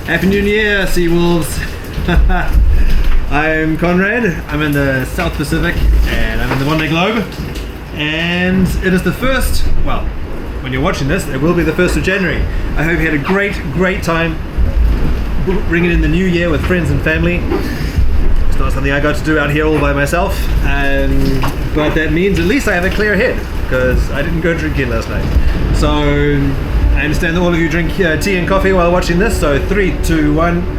Happy New Year, Seawolves! I'm Conrad, I'm in the South Pacific and I'm in the Vendeeglobe, and it is the first, well, when you're watching this, it will be the 1st of January. I hope you had a great time bringing in the new year with friends and family. It's not something I got to do out here all by myself, but that means at least I have a clear head because I didn't go drinking last night. So I understand that all of you drink tea and coffee while watching this, so 3, 2, 1.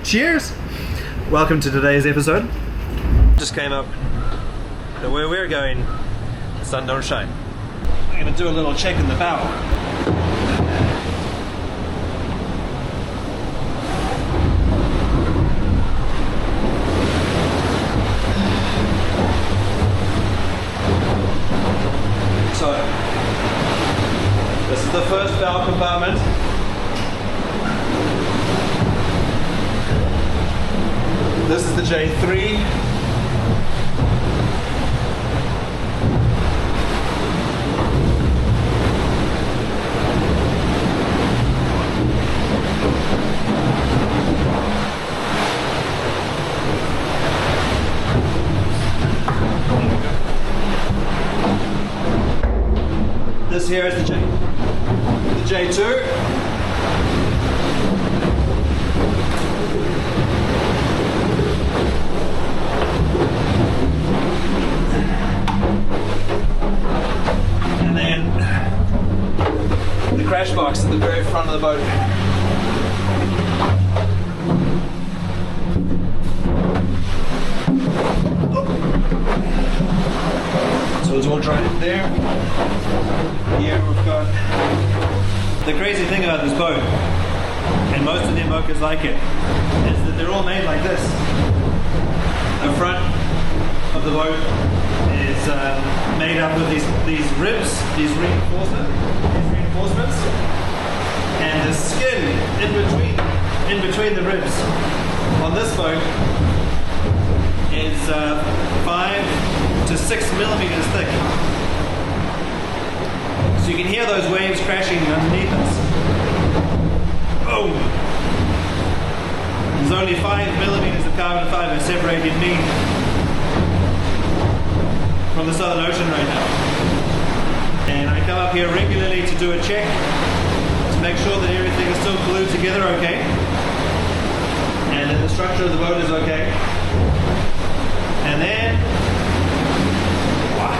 Cheers! Welcome to today's episode. Just came up to where we're going, the sun don't shine. I'm going to do a little check in the bow. So, this is the first bow compartment. This is the J3. This here is the J2. Crash box at the very front of the boat. So it's all dried in there. Here we've got the crazy thing about this boat, and most of the Mochas like it, is that they're all made like this. The front of the boat is made up with these ribs, these reinforcements, and the skin in between the ribs on this boat is 5 to 6 millimeters thick. So you can hear those waves crashing underneath us. Boom! There's only 5 millimeters of carbon fiber separating me from the Southern Ocean right now. And I come up here regularly to do a check to make sure that everything is still glued together okay, and that the structure of the boat is okay. And then, wow.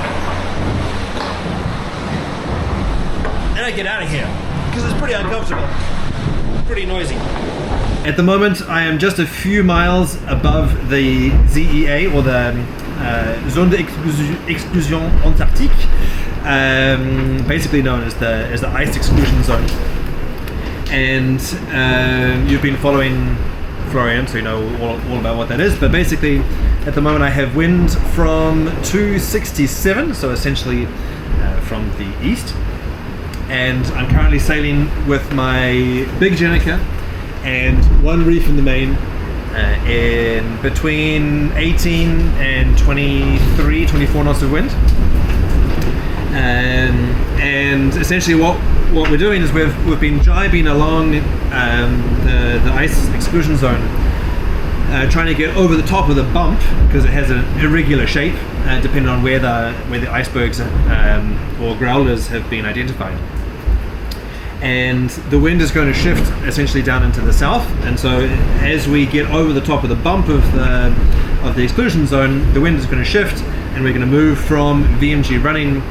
Then I get out of here because it's pretty uncomfortable, pretty noisy. At the moment, I am just a few miles above the ZEA, or the Zone d'Exclusion Antarctique, basically known as the ice exclusion zone. And you've been following Ruyant, so you know all about what that is. But basically, at the moment, I have wind from 267, so essentially from the east. And I'm currently sailing with my big Jeancarlo and one reef in the main. In between 18 and 23, 24 knots of wind, and essentially what we're doing is we've been jibing along the ice exclusion zone, trying to get over the top of the bump because it has an irregular shape depending on where the icebergs or growlers have been identified. And the wind is going to shift essentially down into the south, and so as we get over the top of the bump of the exclusion zone, the wind is going to shift and we're going to move from VMG running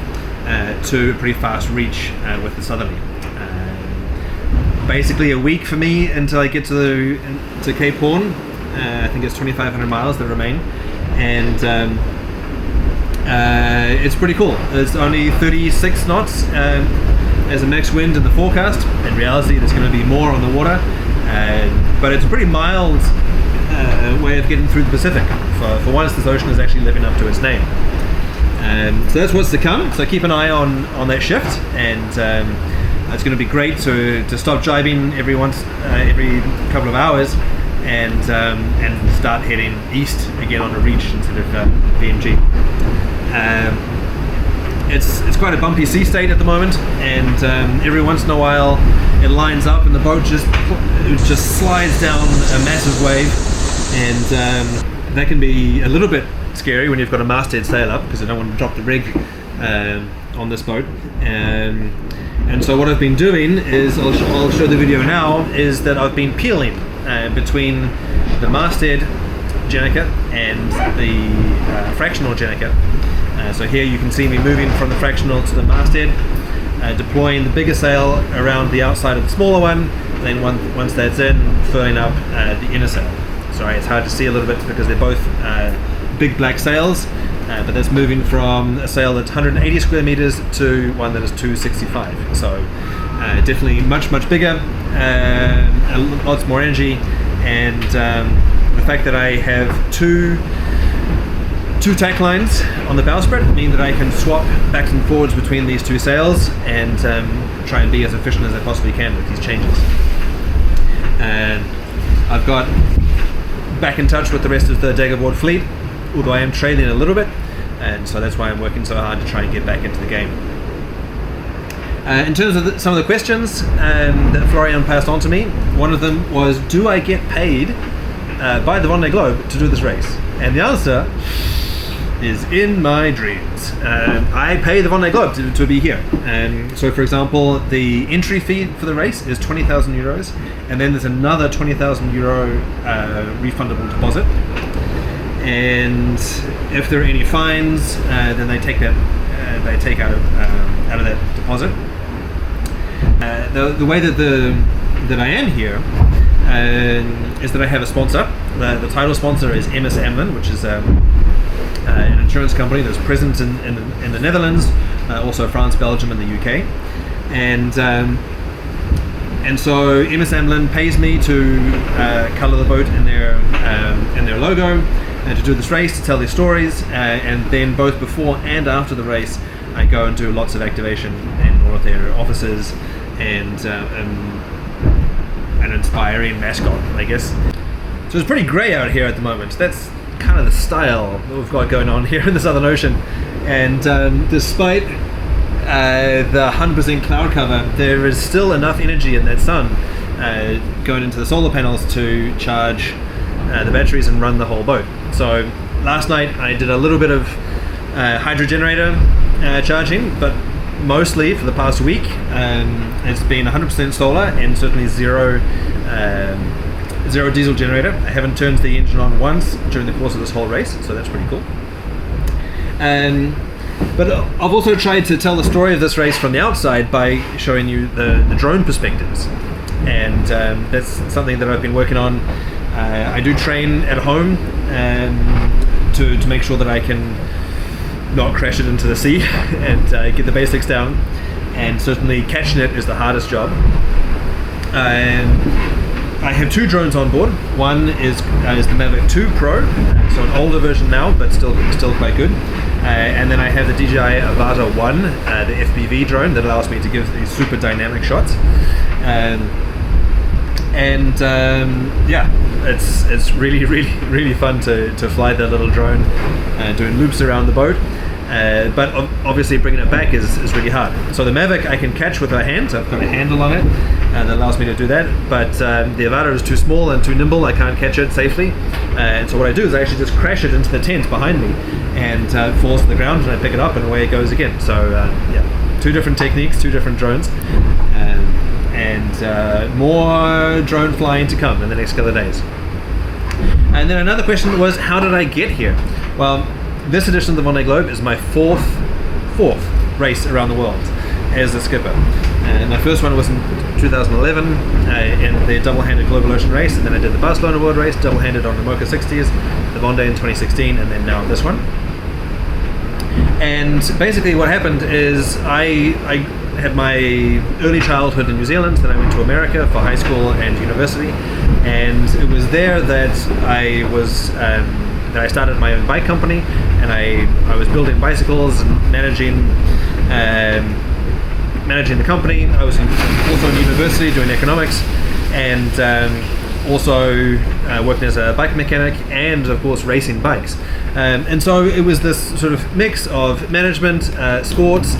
to a pretty fast reach with the southerly. Basically a week for me until I get to Cape Horn. I think it's 2,500 miles that remain, and it's pretty cool. It's only 36 knots as a max wind in the forecast. In reality, there's going to be more on the water, but it's a pretty mild way of getting through the Pacific. For once, this ocean is actually living up to its name. So that's what's to come. So keep an eye on that shift, and it's going to be great to stop jibing every couple of hours and start heading east again on a reach instead of VMG. It's quite a bumpy sea state at the moment, and every once in a while it lines up and the boat just slides down a massive wave, and that can be a little bit scary when you've got a masthead sail up, because I don't want to drop the rig on this boat. And so what I've been doing is, I'll show the video now, is that I've been peeling between the masthead Jeancarlo and the fractional Jeancarlo. So here you can see me moving from the fractional to the masthead, deploying the bigger sail around the outside of the smaller one, then once that's in, filling up the inner sail. Sorry, it's hard to see a little bit because they're both big black sails, but that's moving from a sail that's 180 square meters to one that is 265. So definitely much bigger, lots more energy, and the fact that I have two tack lines on the bowsprit mean that I can swap backs and forwards between these two sails and try and be as efficient as I possibly can with these changes. And I've got back in touch with the rest of the Daggerboard fleet, although I am trailing a little bit, and so that's why I'm working so hard to try and get back into the game. In terms of some of the questions that Ruyant passed on to me, one of them was, do I get paid by the Vendeeglobe to do this race? And the answer is in my dreams. I pay the Vendeeglobe to be here. So for example, the entry fee for the race is 20,000 euros, and then there's another 20,000 euro refundable deposit. And if there are any fines, then they take out of that deposit. The way that I am here is that I have a sponsor. The title sponsor is MS Amlin, which is an insurance company that's present in the Netherlands, also France, Belgium, and the UK. And so MS Amlin pays me to colour the boat in their logo, to do this race, to tell their stories, and then both before and after the race, I go and do lots of activation in all of their offices and an inspiring mascot, I guess. So it's pretty grey out here at the moment. That's kind of the style that we've got going on here in the Southern Ocean. And despite the 100% cloud cover, there is still enough energy in that sun going into the solar panels to charge the batteries and run the whole boat. So last night I did a little bit of hydro generator charging, but mostly for the past week it's been 100% solar and certainly zero diesel generator. I haven't turned the engine on once during the course of this whole race, so that's pretty cool. But I've also tried to tell the story of this race from the outside by showing you the drone perspectives, and that's something that I've been working on. I do train at home to make sure that I can not crash it into the sea and get the basics down, and certainly catching it is the hardest job. I have two drones on board. One is the Mavic 2 Pro, so an older version now, but still quite good. And then I have the DJI Avata 1, the FPV drone that allows me to give these super dynamic shots. Yeah, it's really fun to fly that little drone, doing loops around the boat. But obviously bringing it back is really hard. So the Mavic I can catch with a hand, so I've got a handle on it that allows me to do that, but the Avata is too small and too nimble, I can't catch it safely. And so what I do is I actually just crash it into the tent behind me, and it falls to the ground, and I pick it up and away it goes again. So yeah, two different techniques, two different drones, and more drone flying to come in the next couple of days. And then another question was, how did I get here? Well, this edition of the Vendeeglobe is my fourth race around the world as a skipper. And my first one was in 2011 in the double-handed Global Ocean race, and then I did the Barcelona World Race, double-handed on the Mocha 60s, the Vendee in 2016, and then now this one. And basically what happened is I had my early childhood in New Zealand, then I went to America for high school and university, and it was there that I started my own bike company, and I was building bicycles and managing the company. I was also in university doing economics, and also working as a bike mechanic, and of course racing bikes. And so it was this sort of mix of management, sports,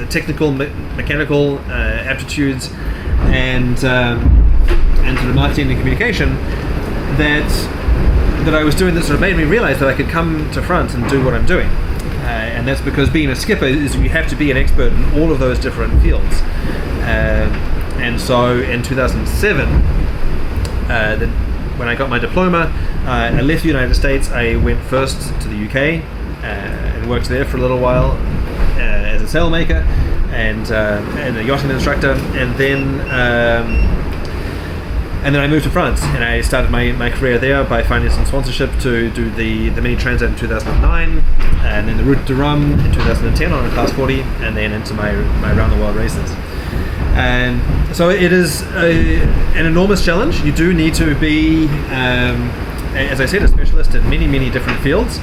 technical, mechanical aptitudes, and sort of marketing and communication that I was doing that sort of made me realize that I could come to front and do what I'm doing. And that's because being a skipper is you have to be an expert in all of those different fields. And so in 2007, when I got my diploma, I left the United States. I went first to the UK and worked there for a little while as a sailmaker and a yachting instructor, and then I moved to France, and I started my career there by finding some sponsorship to do the mini transat in 2009, and then the route de Rome in 2010 on a class 40, and then into my round the world races. And so it is an enormous challenge. You do need to be, as I said, a specialist in many different fields.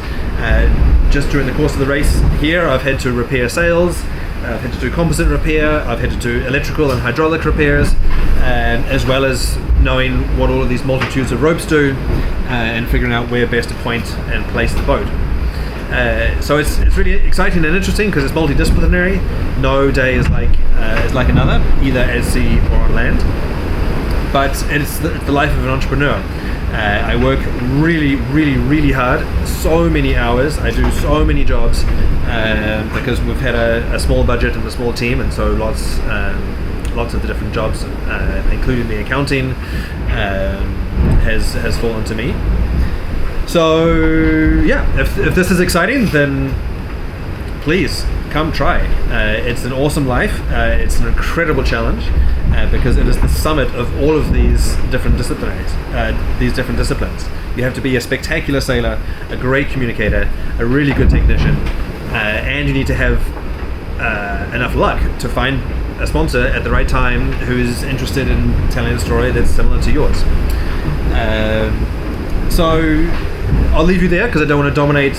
Just during the course of the race here, I've had to repair sails, I've had to do composite repair, I've had to do electrical and hydraulic repairs, as well as knowing what all of these multitudes of ropes do, and figuring out where best to point and place the boat. So it's really exciting and interesting because it's multidisciplinary. No day is like another, either at sea or on land. But it's the life of an entrepreneur. I work really hard, so many hours. I do so many jobs because we've had a small budget and a small team, and so lots of the different jobs, including the accounting, has fallen to me. So yeah, if this is exciting, then please come try. It's an awesome life. It's an incredible challenge because it is the summit of all of these different disciplines. You have to be a spectacular sailor, a great communicator, a really good technician, and you need to have enough luck to find a sponsor at the right time who's interested in telling a story that's similar to yours. So I'll leave you there because I don't want to dominate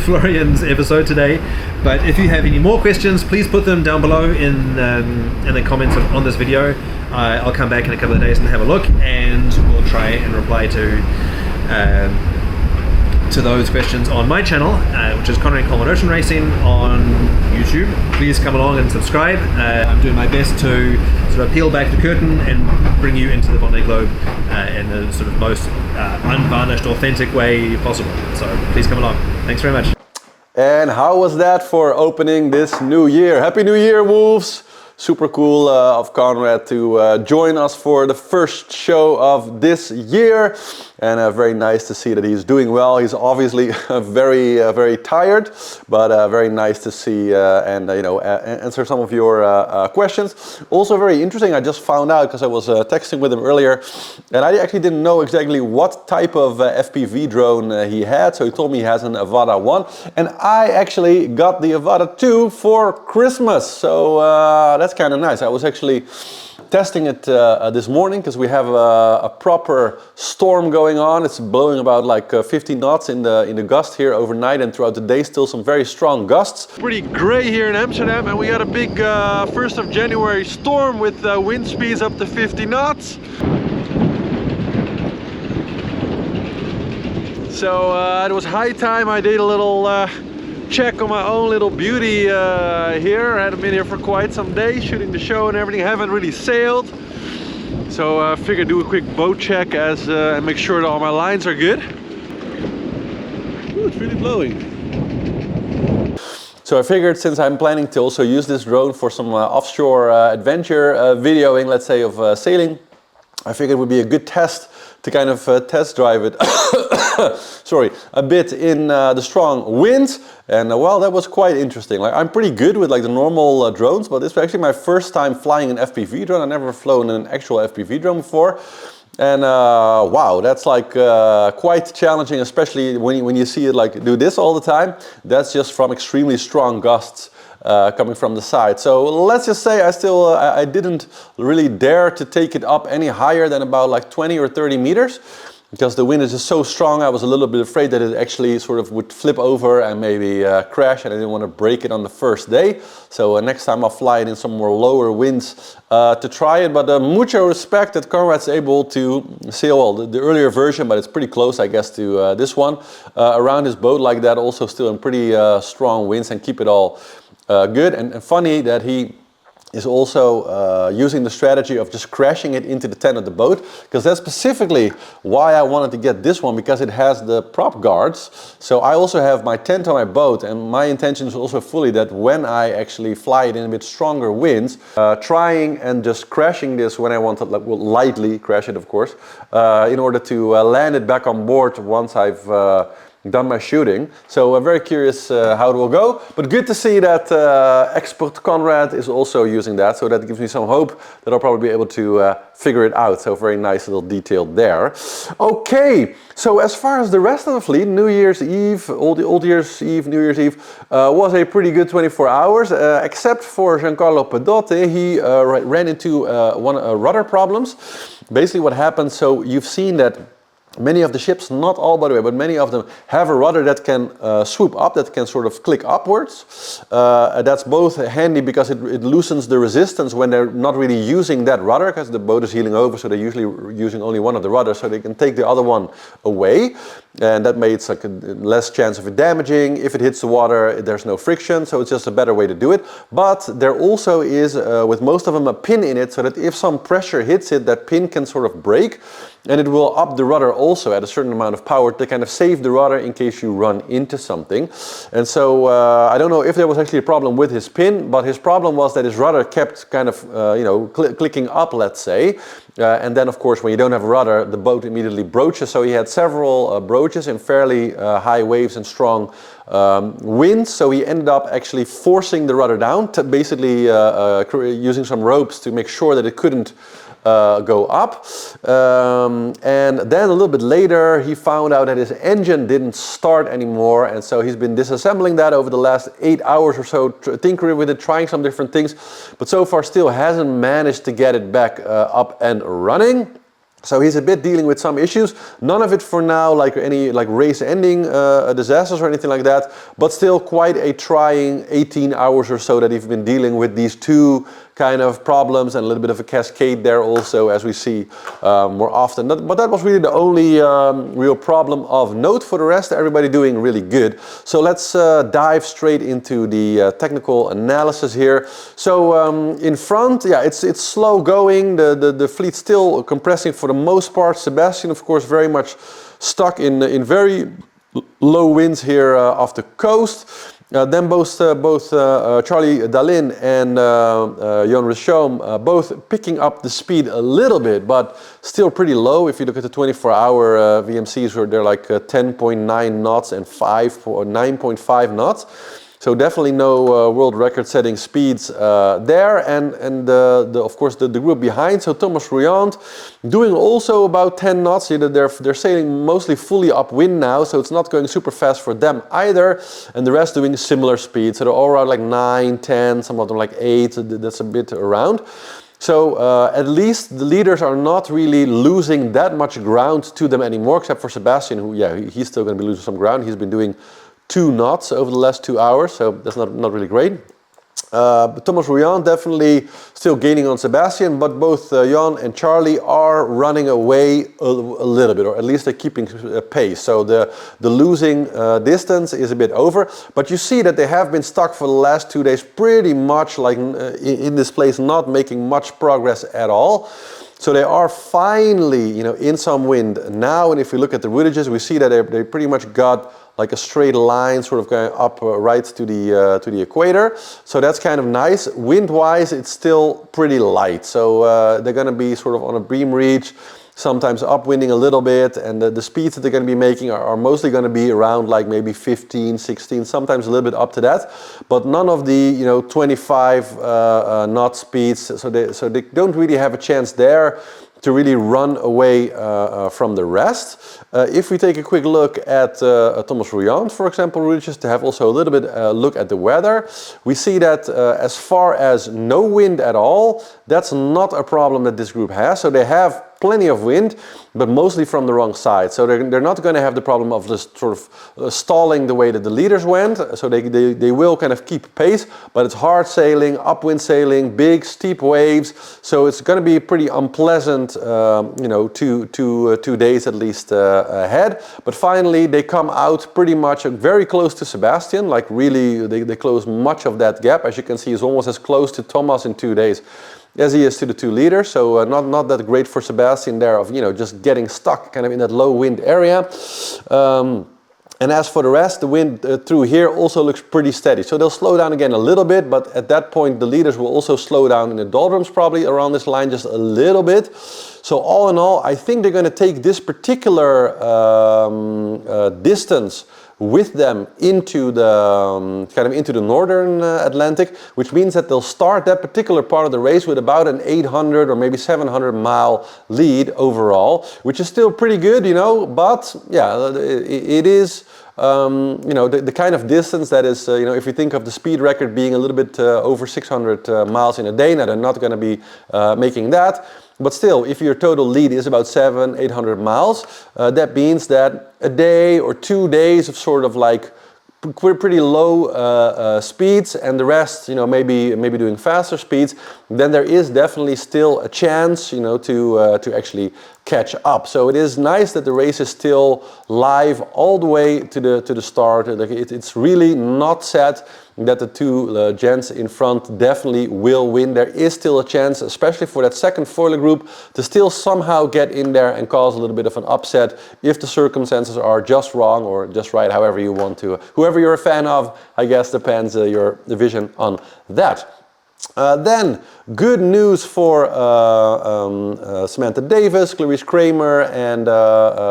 Florian's episode today. But if you have any more questions, please put them down below in the comments on this video. I'll come back in a couple of days and have a look, and we'll try and reply to those questions on my channel, which is Conrad Ocean Racing on YouTube. Please come along and subscribe. I'm doing my best to sort of peel back the curtain and bring you into the Vendeeglobe in the sort of most unvarnished, authentic way possible. So please come along. Thanks very much. And how was that for opening this new year? Happy New Year, Wolves! Super cool of Conrad to join us for the first show of this year, and very nice to see that he's doing well. He's obviously very tired, but very nice to see and answer some of your questions. Also very interesting, I just found out because I was texting with him earlier, and I actually didn't know exactly what type of FPV drone he had, so he told me he has an Avata 1, and I actually got the Avata 2 for Christmas, so that's kind of nice. I was actually testing it this morning because we have a proper storm going on. It's blowing about like 50 knots in the gust here overnight, and throughout the day still some very strong gusts. Pretty gray here in Amsterdam, and we got a big 1st of January storm with wind speeds up to 50 knots. So it was high time I did a little check on my own little beauty here. I hadn't been here for quite some days, shooting the show and everything. I haven't really sailed, so I figured do a quick boat check and make sure that all my lines are good. Ooh, it's really blowing. So I figured, since I'm planning to also use this drone for some offshore adventure videoing, let's say, of sailing, I figured it would be a good test to kind of test drive it sorry, a bit in the strong winds, and well, that was quite interesting. Like, I'm pretty good with like the normal drones, but this was actually my first time flying an FPV drone. I've never flown an actual FPV drone before, And wow, that's like quite challenging, especially when you see it like do this all the time. That's just from extremely strong gusts coming from the side. So let's just say I didn't really dare to take it up any higher than about like 20 or 30 meters. Because the wind is just so strong, I was a little bit afraid that it actually sort of would flip over and maybe crash, and I didn't want to break it on the first day. So next time I'll fly it in some more lower winds to try it. But mucho respect that Conrad's able to sail, well, the earlier version, but it's pretty close, I guess, to this one, around his boat like that, also still in pretty strong winds, and keep it all good. And funny that he is also using the strategy of just crashing it into the tent of the boat, because that's specifically why I wanted to get this one, because it has the prop guards. So I also have my tent on my boat, and my intention is also fully that when I actually fly it in a bit stronger winds, trying and just crashing this when I want to, like, well, lightly crash it of course, in order to land it back on board once I've done my shooting. So I'm very curious how it will go, but good to see that expert Conrad is also using that, so that gives me some hope that I'll probably be able to figure it out. So very nice little detail there. Okay, so as far as the rest of the fleet, New Year's Eve, Old Year's Eve, New Year's Eve was a pretty good 24 hours, except for Jeancarlo Pedote. He ran into rudder problems. Basically what happened, so you've seen that many of the ships, not all by the way, but many of them have a rudder that can swoop up, that can sort of click upwards. That's both handy because it loosens the resistance when they're not really using that rudder, because the boat is heeling over, so they're usually using only one of the rudders, so they can take the other one away. And that makes like a less chance of it damaging. If it hits the water, there's no friction, so it's just a better way to do it. But there also is, with most of them, a pin in it, so that if some pressure hits it, that pin can sort of break, and it will up the rudder also at a certain amount of power to kind of save the rudder in case you run into something. And so I don't know if there was actually a problem with his pin, but his problem was that his rudder kept kind of clicking up, let's say. And then of course when you don't have a rudder, the boat immediately broaches. So he had several broaches in fairly high waves and strong winds. So he ended up actually forcing the rudder down, to basically using some ropes to make sure that it couldn't go up. And then a little bit later he found out that his engine didn't start anymore, and so he's been disassembling that over the last 8 hours or so, tinkering with it, trying some different things, but so far still hasn't managed to get it back up and running. So he's a bit dealing with some issues, none of it for now like any like race ending disasters or anything like that, but still quite a trying 18 hours or so that he's been dealing with these two kind of problems, and a little bit of a cascade there also, as we see more often. But that was really the only real problem of note. For the rest, everybody doing really good. So let's dive straight into the technical analysis here. So in front, yeah, it's slow going. The fleet's still compressing for the most part. Sebatian, of course, very much stuck in very low winds here off the coast. Then both Charlie Dallin and Jan Richomme both picking up the speed a little bit, but still pretty low. If you look at the 24-hour VMCs, where they're like 10.9 knots and 9.5 knots. So definitely no world record-setting speeds there, and of course the group behind. So Thomas Ruyant doing also about 10 knots. They're sailing mostly fully upwind now, so it's not going super fast for them either. And the rest doing similar speeds. So they're all around like 9, 10, some of them like 8. That's a bit around. So at least the leaders are not really losing that much ground to them anymore, except for Sebatian, who, yeah, he's still going to be losing some ground. He's been doing 2 knots over the last 2 hours, so that's not really great. But Thomas Ruyant definitely still gaining on Sebatian, but both Jan and Charlie are running away a little bit, or at least they're keeping pace. So the losing distance is a bit over, but you see that they have been stuck for the last 2 days pretty much like in this place, not making much progress at all. So they are finally, in some wind now, and if we look at the ruddages, we see that they pretty much got like a straight line sort of going up right to the equator. So that's kind of nice. Wind-wise, it's still pretty light. So they're going to be sort of on a beam reach, sometimes upwinding a little bit, and the speeds that they're going to be making are mostly going to be around like maybe 15, 16, sometimes a little bit up to that, but none of the 25 knot speeds. So they don't really have a chance there to really run away from the rest. If we take a quick look at Thomas Ruyant, for example, just to have also a little bit look at the weather, we see that as far as no wind at all, that's not a problem that this group has. So they have plenty of wind, but mostly from the wrong side. So they're not going to have the problem of just sort of stalling the way that the leaders went. So they will kind of keep pace, but it's hard sailing, upwind sailing, big steep waves. So it's going to be pretty unpleasant, you know, two days at least ahead. But finally they come out pretty much very close to Sebatian, like really they close much of that gap. As you can see, he's almost as close to Thomas in 2 days as he is to the two leaders, so not that great for Sebatian there of, you know, just getting stuck kind of in that low wind area. And as for the rest, the wind through here also looks pretty steady. So they'll slow down again a little bit, but at that point the leaders will also slow down in the doldrums probably around this line just a little bit. So all in all, I think they're going to take this particular distance with them into the kind of into the northern Atlantic, which means that they'll start that particular part of the race with about an 800 or maybe 700 mile lead overall, which is still pretty good, you know, but yeah, it is you know, the kind of distance that is, you know, if you think of the speed record being a little bit over 600 miles in a day, now they're not going to be making that. But still, if your total lead is about 700-800 miles, that means that a day or 2 days of sort of like pretty low speeds, and the rest, you know, maybe doing faster speeds, then there is definitely still a chance, you know, to actually catch up. So it is nice that the race is still live all the way to the start. It's really not set that the two gents in front definitely will win. There is still a chance, especially for that second foiler group, to still somehow get in there and cause a little bit of an upset if the circumstances are just wrong or just right, however you want to. Whoever you're a fan of, I guess depends your vision on that. Then good news for Samantha Davis, Clarice Kramer, and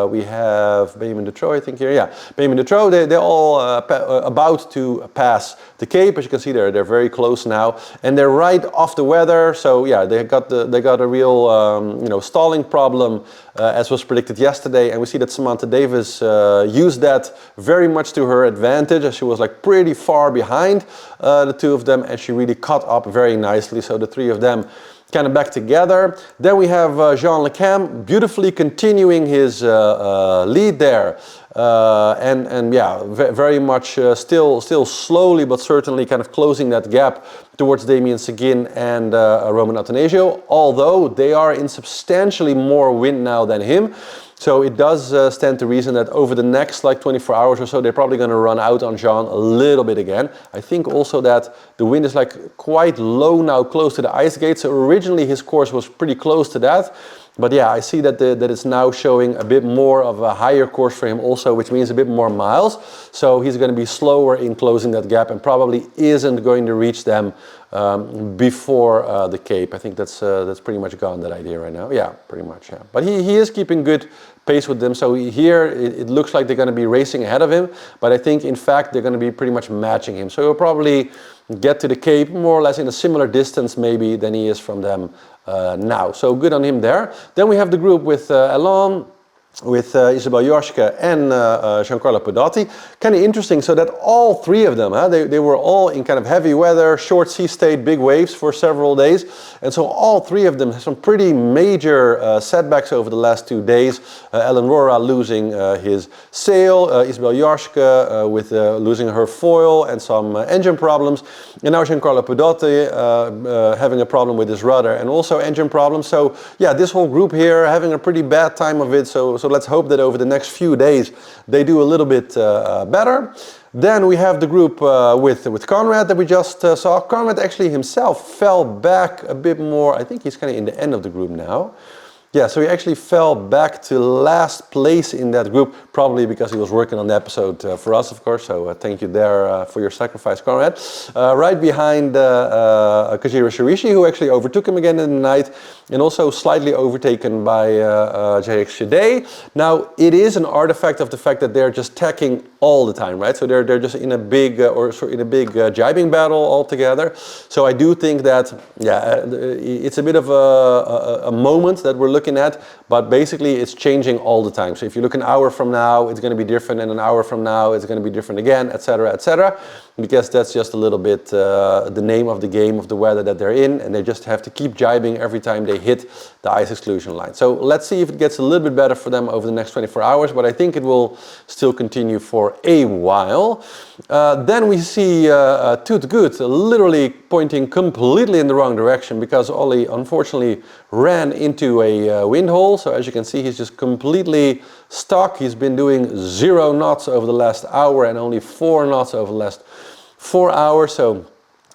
we have Benjamin Dutroux, I think here. Yeah, Benjamin Dutroux. They're all about to pass the Cape. As you can see, they're very close now, and they're right off the weather. So yeah, they got a real you know, stalling problem as was predicted yesterday, and we see that Samantha Davis used that very much to her advantage, as she was like pretty far behind the two of them, and she really caught up very nicely. So the three of them kind of back together. Then we have Jean Le Cam beautifully continuing his lead there. And yeah, very much still slowly but certainly kind of closing that gap towards Damien Seguin and Roman Athanasio, although they are in substantially more wind now than him. So it does stand to reason that over the next like 24 hours or so, they're probably going to run out on Jean a little bit again. I think also that the wind is like quite low now, close to the ice gate. So originally his course was pretty close to that. But yeah, I see that that it's now showing a bit more of a higher course for him also, which means a bit more miles. So he's going to be slower in closing that gap and probably isn't going to reach them before the Cape. I think that's pretty much gone, that idea right now. Yeah, pretty much. Yeah. But he is keeping good pace with them. So here it looks like they're going to be racing ahead of him. But I think in fact they're going to be pretty much matching him. So he'll probably get to the Cape more or less in a similar distance maybe than he is from them now. So good on him there. Then we have the group with Alon, with Isabelle Joschke and Jeancarlo Pedote. Kind of interesting, so that all three of them, they were all in kind of heavy weather, short sea state, big waves for several days. And so all three of them have some pretty major setbacks over the last 2 days. Ellen Rora losing his sail, Isabelle Joschke with losing her foil and some engine problems. And now Jeancarlo Pedote having a problem with his rudder and also engine problems. So yeah, this whole group here having a pretty bad time of it. So let's hope that over the next few days they do a little bit better. Then we have the group with Conrad that we just saw. Conrad actually himself fell back a bit more. I think he's kind of in the end of the group now. Yeah, so he actually fell back to last place in that group, probably because he was working on the episode for us, of course. So thank you there for your sacrifice, Conrad. Right behind Kajira Shirishi, who actually overtook him again in the night, and also slightly overtaken by JX Shade. Now, it is an artifact of the fact that they're just tacking all the time, right? So they're just in a big jibing battle altogether. So I do think that, yeah, it's a bit of a moment that we're looking at, but basically it's changing all the time. So if you look an hour from now, it's going to be different, and an hour from now, it's going to be different again, etc., because that's just a little bit the name of the game of the weather that they're in, and they just have to keep jibing every time they hit the ice exclusion line. So let's see if it gets a little bit better for them over the next 24 hours, but I think it will still continue for a while. Then we see Toot Good literally pointing completely in the wrong direction, because Ollie unfortunately ran into a wind hole. So as you can see, he's just completely stuck. He's been doing 0 knots over the last hour and only 4 knots over the last 4 hours. So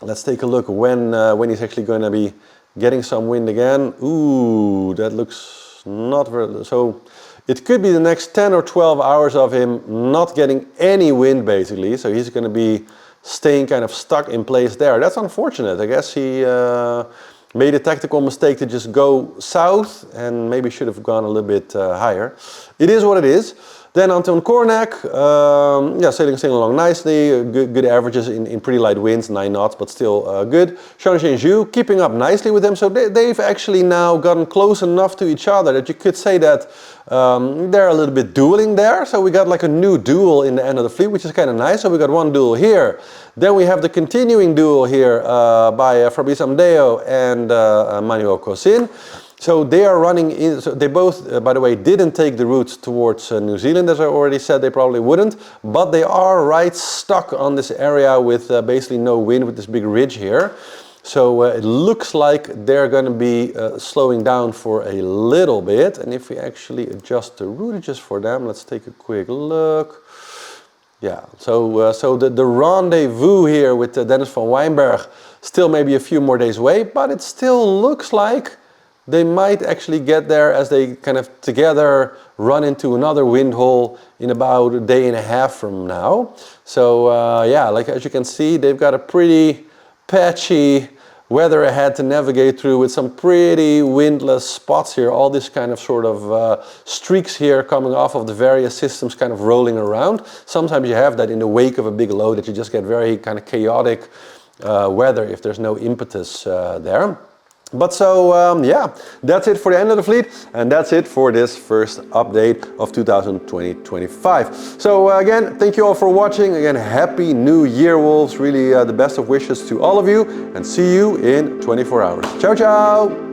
let's take a look when he's actually going to be getting some wind again. Ooh, that looks not very... So it could be the next 10 or 12 hours of him not getting any wind, basically. So he's going to be staying kind of stuck in place there. That's unfortunate. I guess he made a tactical mistake to just go south, and maybe should have gone a little bit higher. It is what it is. Then Anton Kornak, yeah, sailing along nicely, good averages in pretty light winds, 9 knots, but still good. Shanshan Zhu keeping up nicely with them, so they've actually now gotten close enough to each other that you could say that they're a little bit dueling there. So we got like a new duel in the end of the fleet, which is kind of nice. So we got one duel here. Then we have the continuing duel here by Fabrice Amdeo and Manuel Cosin. So they are running in, so they both, by the way, didn't take the route towards New Zealand, as I already said, they probably wouldn't, but they are right stuck on this area with basically no wind, with this big ridge here. So it looks like they're going to be slowing down for a little bit. And if we actually adjust the routage for them, let's take a quick look. Yeah, so the rendezvous here with Dennis van Wijnberg still maybe a few more days away, but it still looks like they might actually get there as they kind of together run into another wind hole in about a day and a half from now. So yeah, like as you can see, they've got a pretty patchy weather ahead to navigate through, with some pretty windless spots here. All this kind of sort of streaks here coming off of the various systems kind of rolling around. Sometimes you have that in the wake of a big load, that you just get very kind of chaotic weather if there's no impetus there. But so, yeah, that's it for the end of the fleet, and that's it for this first update of 2020-25. So again, thank you all for watching. Again, Happy New Year, Wolves. Really the best of wishes to all of you, and see you in 24 hours. Ciao, ciao!